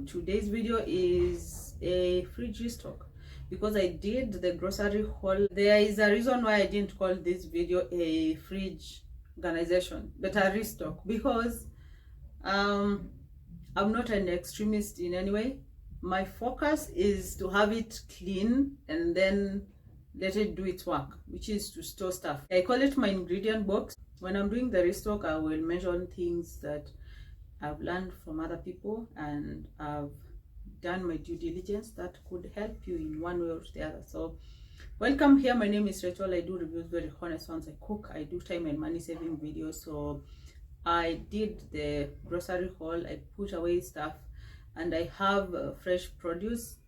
Today's video is a fridge restock because I did the grocery haul. There is a reason why I didn't call this video a fridge organization but a restock, because I'm not an extremist in any way. My focus is to have it clean and then let it do its work, which is to store stuff. I call it my ingredient box. When I'm doing the restock, I will mention things that I've learned from other people and I've done my due diligence that could help you in one way or the other. So welcome here. My name is Rachel. I do reviews, very honest ones. I cook. I do time and money saving videos. So I did the grocery haul. I put away stuff and I have fresh produce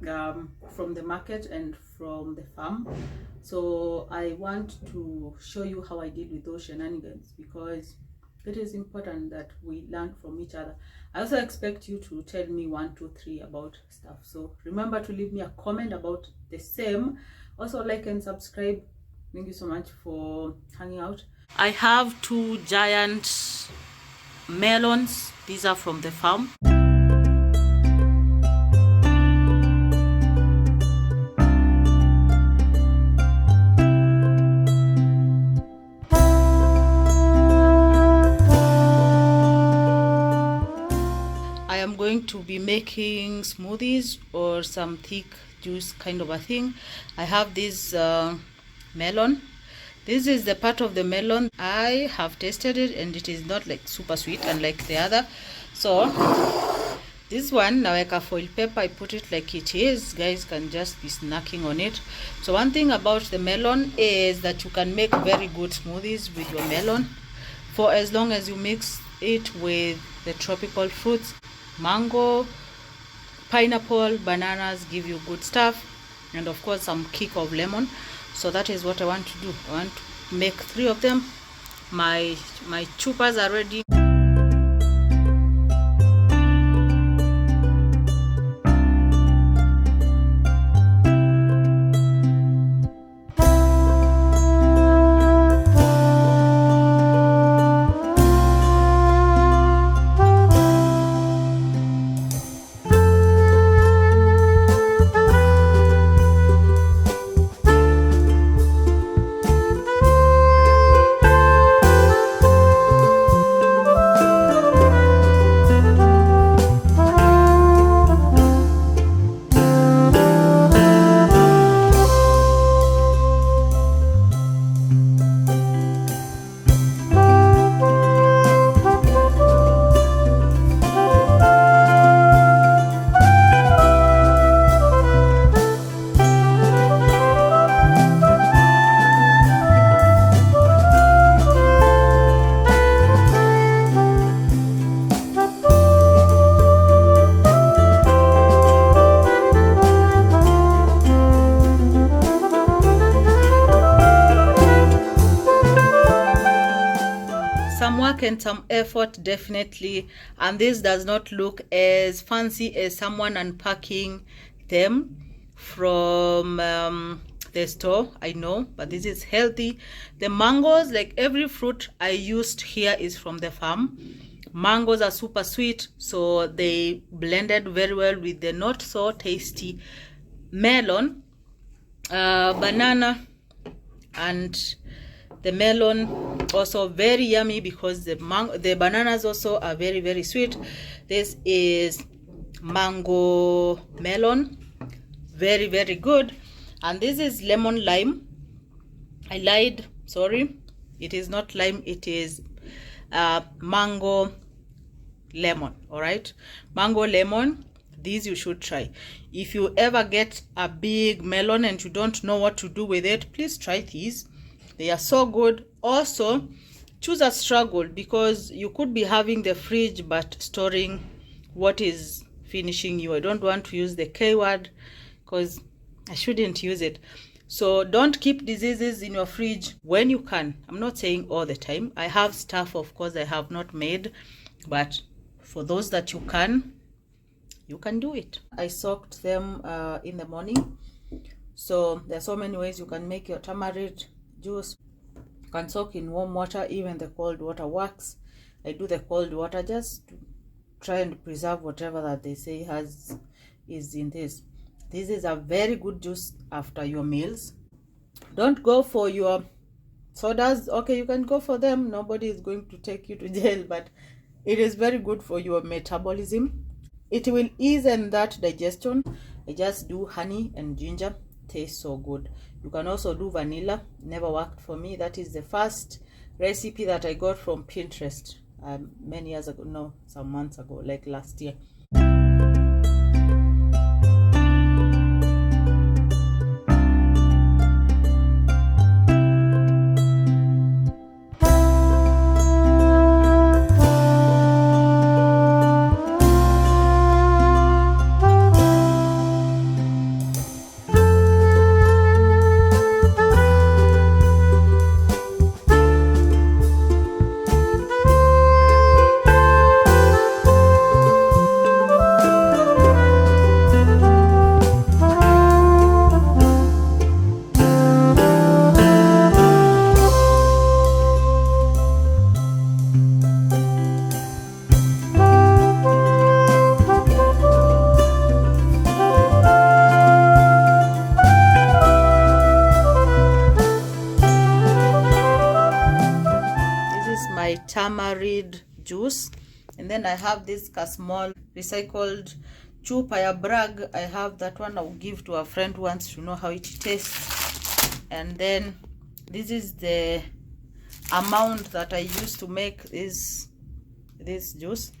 from the market and from the farm. So I want to show you how I did with those shenanigans, because it is important that we learn from each other. I also expect you to tell me 1, 2, 3 about stuff. So remember to leave me a comment about the same. Also like and subscribe. Thank you so much for hanging out. I have 2 giant melons. These are from the farm. I'm going to be making smoothies or some thick juice kind of a thing. I have this melon. This is the part of the melon. I have tasted it and it is not like super sweet unlike the other. So this one, now like a foil paper, I put it like it is. Guys can just be snacking on it. So one thing about the melon is that you can make very good smoothies with your melon, for as long as you mix it with the tropical fruits. Mango, pineapple, bananas give you good stuff, and of course some kick of lemon. So that is what I want to do. I want to make 3 of them. My chupas are ready. Some work and some effort, definitely, and this does not look as fancy as someone unpacking them from the store, I know, but this is healthy. The mangoes, like every fruit I used here is from the farm. Mangoes are super sweet, so they blended very well with the not so tasty melon, banana, and the melon also very yummy because the bananas also are very, very sweet. This is mango melon, very, very good. And this is lemon lime. I lied, sorry, it is not lime, it is mango lemon. All right, mango lemon. These you should try. If you ever get a big melon and you don't know what to do with it, please try these. They are so good. Also, choose a struggle, because you could be having the fridge but storing what is finishing you. I don't want to use the K word because I shouldn't use it. So don't keep diseases in your fridge when you can. I'm not saying all the time. I have stuff, of course, I have not made, but for those that you can do it. I soaked them in the morning. So there are so many ways you can make your turmeric juice. You can soak in warm water, even the cold water works. I do the cold water just to try and preserve whatever that they say is in this. This is a very good juice after your meals. Don't go for your sodas. Okay, you can go for them, nobody is going to take you to jail, but it is very good for your metabolism. It will ease in that digestion. I just do honey and ginger, tastes so good. You can also do vanilla, never worked for me. That is the first recipe that I got from Pinterest many years ago, no, some months ago, like last year. My tamarind juice, and then I have this small recycled chupaya brag. I have that one. I'll give to a friend who wants to know how it tastes. And then this is the amount that I used to make this juice.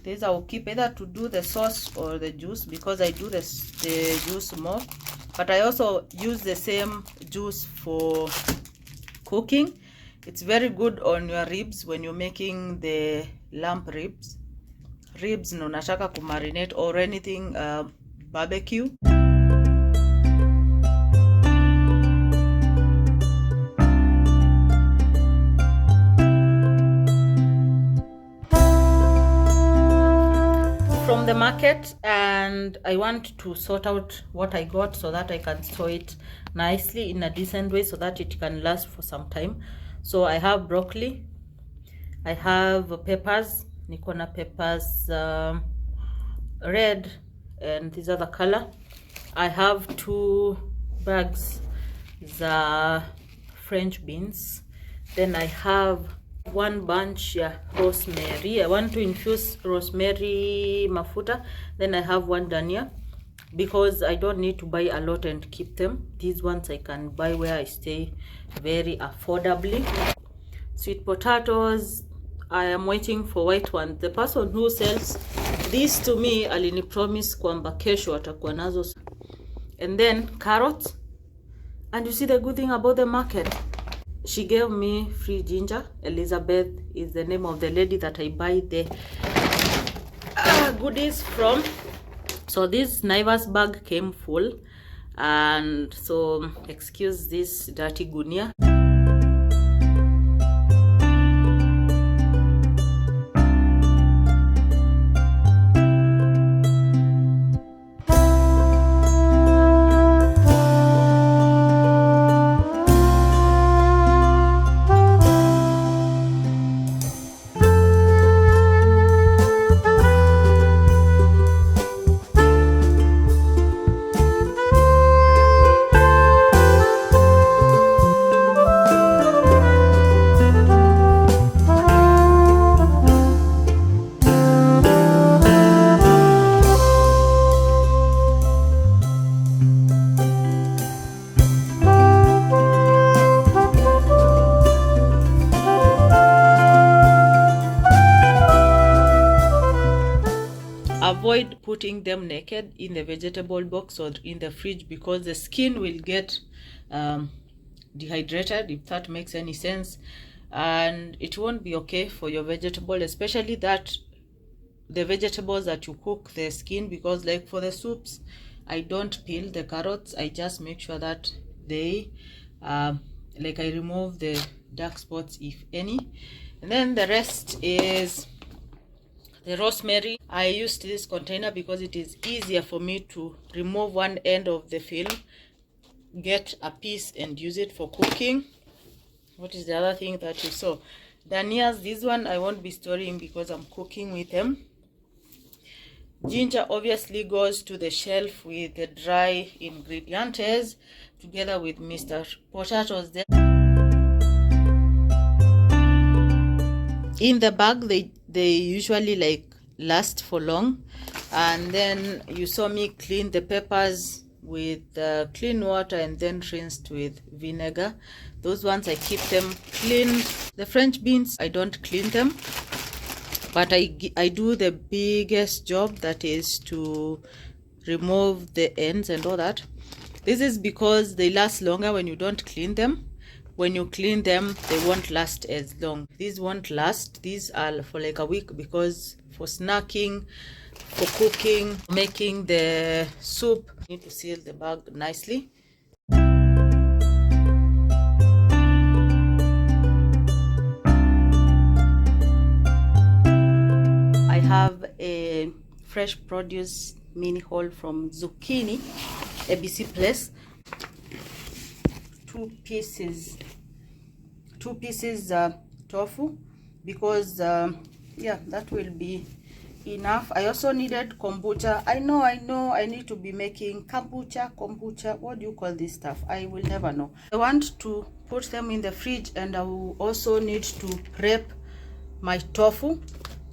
This I will keep either to do the sauce or the juice, because I do the juice more, but I also use the same juice for cooking. It's very good on your ribs when you're making the lamb ribs no nataka ku marinate or anything barbecue. From the market, and I want to sort out what I got so that I can store it nicely in a decent way so that it can last for some time. So I have broccoli, I have peppers, Nikona peppers, red and this other color. I have 2 bags the French beans. Then I have 1 bunch rosemary. I want to infuse rosemary mafuta. Then I have 1 dania, because I don't need to buy a lot and keep them. These ones I can buy where I stay very affordably. Sweet potatoes, I am waiting for white ones. The person who sells these to me alini promise kwamba kesho atakuwa nazo. And then carrots. And you see the good thing about the market, she gave me free ginger. Elizabeth is the name of the lady that I buy the goodies from. So this Naivas bag came full, and so excuse this dirty gunia. Avoid putting them naked in the vegetable box or in the fridge, because the skin will get dehydrated, if that makes any sense, and it won't be okay for your vegetable, especially that the vegetables that you cook the skin, because like for the soups I don't peel the carrots. I just make sure that they like I remove the dark spots if any, and then the rest is the rosemary. I used this container because it is easier for me to remove one end of the film, get a piece and use it for cooking. What is the other thing that you saw? Danias, this one I won't be storing because I'm cooking with them. Ginger obviously goes to the shelf with the dry ingredients together with Mr. Potatoes there. In the bag, they usually like last for long. And then you saw me clean the peppers with clean water and then rinsed with vinegar. Those ones I keep them clean. The French beans, I don't clean them, but I do the biggest job, that is to remove the ends and all that. This is because they last longer when you don't clean them. When you clean them, they won't last as long. These won't last. These are for like a week, because for snacking, for cooking, making the soup, you need to seal the bag nicely. I have a fresh produce mini haul from Zucchini, ABC Place. Two pieces tofu, because yeah, that will be enough. I also needed kombucha. I know I need to be making kombucha. What do you call this stuff? I will never know. I want to put them in the fridge, and I will also need to prep my tofu.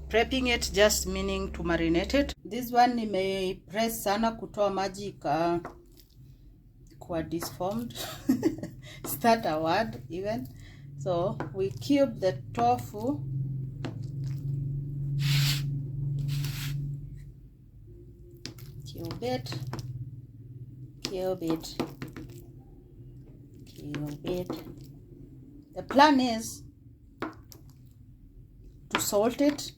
Prepping it just meaning to marinate it. This one may press sana kutoa maji kwa disformed. Is that a word even? So we cube the tofu. Cube it. The plan is to salt it,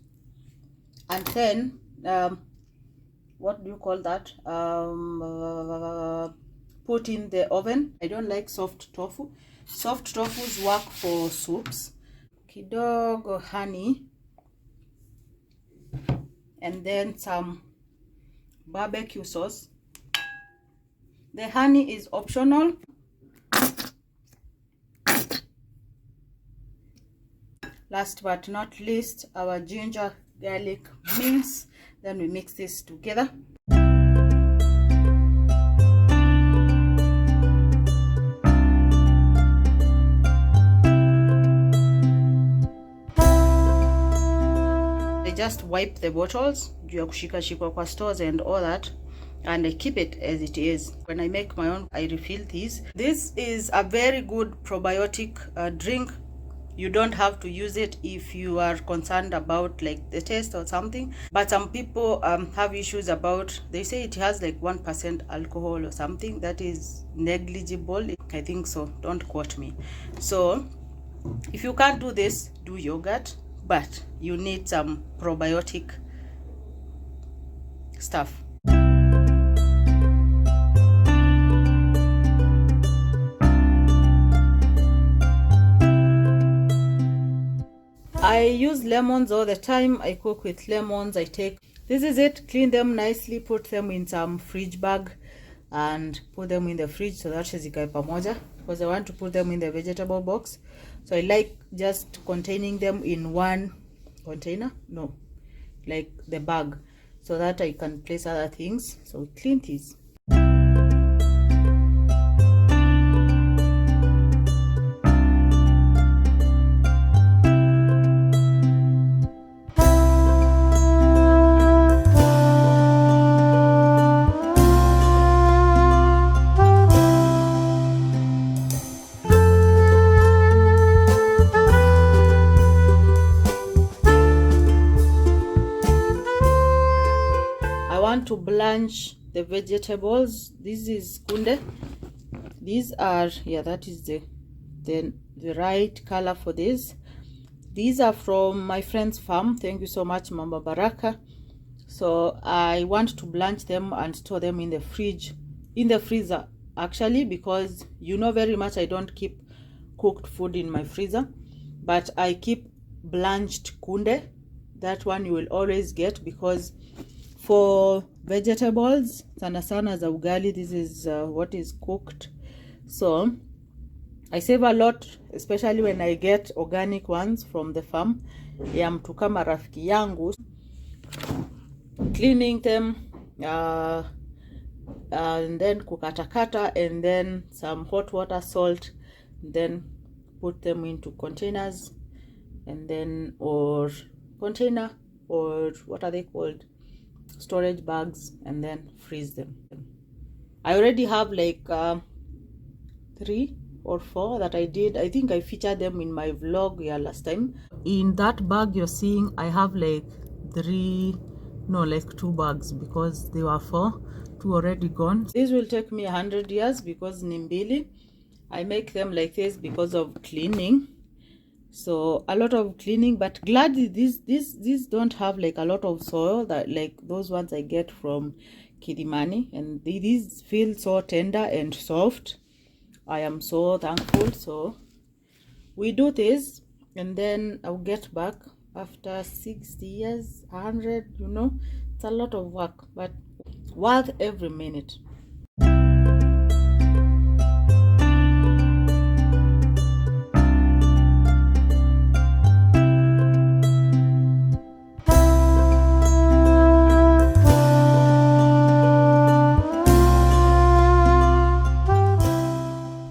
and then what do you call that, put in the oven. I don't like soft tofu. Soft tofus work for soups. Kidogo honey, and then some barbecue sauce. The honey is optional. Last but not least, our ginger garlic mince. Then we mix this together. I just wipe the bottles juu ya kushikashikwa kwa stores and all that, and I keep it as it is. When I make my own, I refill these. This is a very good probiotic drink. You don't have to use it if you are concerned about like the taste or something, but some people have issues about, they say it has like 1% alcohol or something. That is negligible, I think so, don't quote me. So if you can't do this, do yogurt, but you need some probiotic stuff. I use lemons all the time. I cook with lemons. This is it, clean them nicely, put them in some fridge bag and put them in the fridge so that zikae pamoja, because I want to put them in the vegetable box. So I like just containing them in one container, no, like the bag, so that I can place other things. So we clean these. To blanch the vegetables. This is kunde. These are, yeah, that is the right color for this. These are from my friend's farm. Thank you so much, Mama Baraka. So I want to blanch them and store them in the fridge, in the freezer actually, because you know very much I don't keep cooked food in my freezer, but I keep blanched kunde. That one you will always get, because for vegetables sana sana za ugali, this is what is cooked. So I save a lot, especially when I get organic ones from the farm ya mtu kama rafiki yangu. cleaning them, and then kukata, and then some hot water, salt, then put them into containers, and then or container, or what are they called, storage bags, and then freeze them. I already have like 3 or 4 that I did. I think I featured them in my vlog last time. In that bag you're seeing, I have like 2 bags, because they were 4, 2 already gone. This will take me 100 years because nimbili. I make them like this because of cleaning, so a lot of cleaning. But glad these don't have like a lot of soil, that like those ones I get from Kilimani, and these feel so tender and soft. I am so thankful. So we do this, and then I'll get back after 60 years, 100. It's a lot of work, but worth every minute.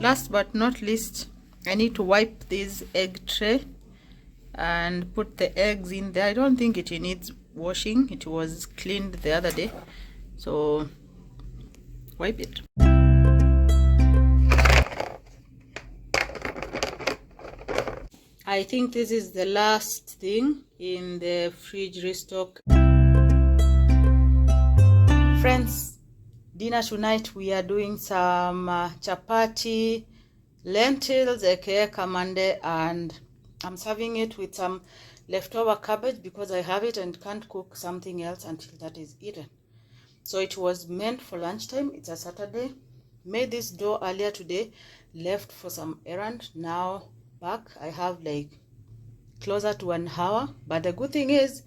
Last but not least, I need to wipe this egg tray and put the eggs in there. I don't think it needs washing. It was cleaned the other day, so wipe it. I think this is the last thing in the fridge restock. Friends, dinner tonight we are doing some chapati, lentils, aka kamande, and I'm serving it with some leftover cabbage because I have it and can't cook something else until that is eaten. So it was meant for lunchtime. It's a Saturday. Made this dough earlier today, left for some errand. Now back, I have like closer to an hour. But the good thing is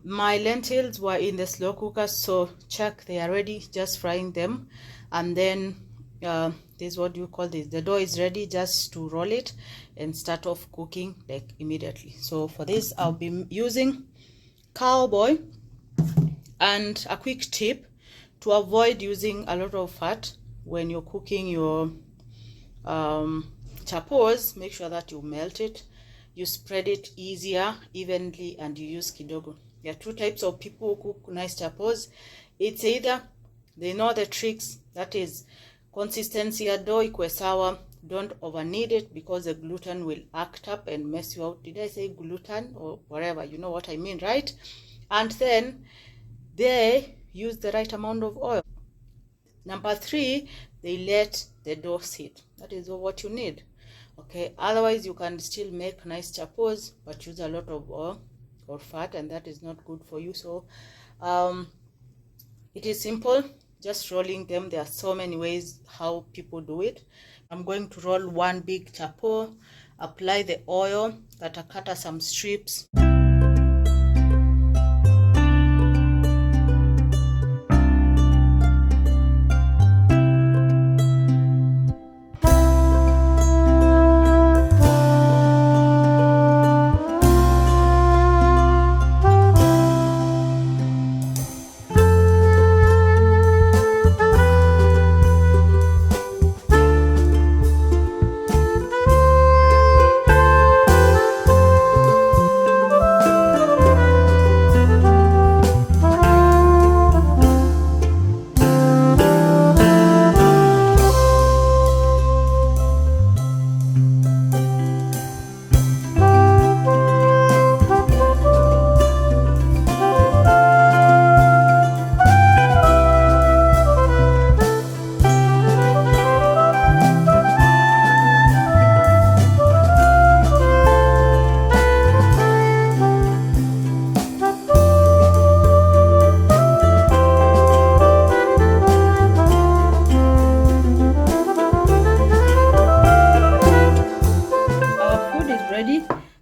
my lentils were in the slow cooker, so check, they are ready, just frying them. And then this, what do you call this, the dough is ready, just to roll it and start off cooking like immediately. So for this I'll be using cowboy. And a quick tip to avoid using a lot of fat when you're cooking your chapos, make sure that you melt it, you spread it evenly, and you use kidogo. There are 2 types of people who cook nice chapos. It's either they know the tricks, that is consistency ya dough ikwe sawa, don't over knead it because the gluten will act up and mess you out. Did I say gluten or whatever? You know what I mean, right? And then they use the right amount of oil. Number 3, they let the dough sit. That is what you need. Okay, otherwise you can still make nice chapos but use a lot of oil or fat, and that is not good for you. So it is simple, just rolling them. There are so many ways how people do it. I'm going to roll 1 big chapo, apply the oil, cut some strips.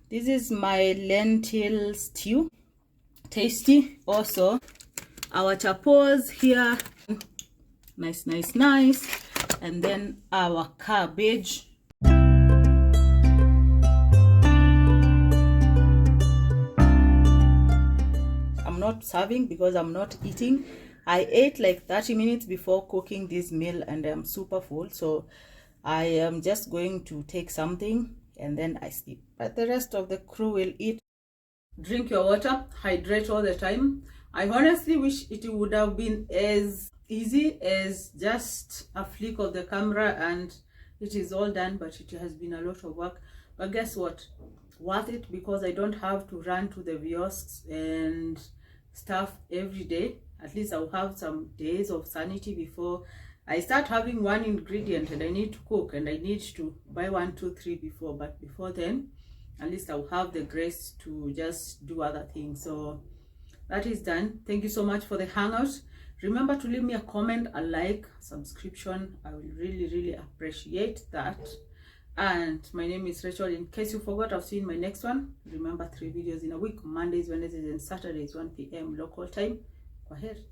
This is my lentil stew, tasty. Also our chapos here, nice, and then our cabbage. I'm not serving because I'm not eating. I ate like 30 minutes before cooking this meal and I'm super full, so I am just going to take something and then I sleep. But the rest of the crew will eat. Drink your water, hydrate all the time. I honestly wish it would have been as easy as just a flick of the camera and it is all done, but it has been a lot of work. But guess what? Worth it, because I don't have to run to the kiosks and stuff every day. At least I'll have some days of sanity before I start having one ingredient and I need to cook and I need to buy 1, 2, 3 before. But before then, at least I'll have the grace to just do other things. So that is done. Thank you so much for the hangout. Remember to leave me a comment, a like, subscription. I will really appreciate that. And my name is Rachel. In case you forgot, I'll see you in my next one. Remember, 3 videos in a week: Mondays, Wednesdays and Saturdays, 1 p.m. local time. Go ahead.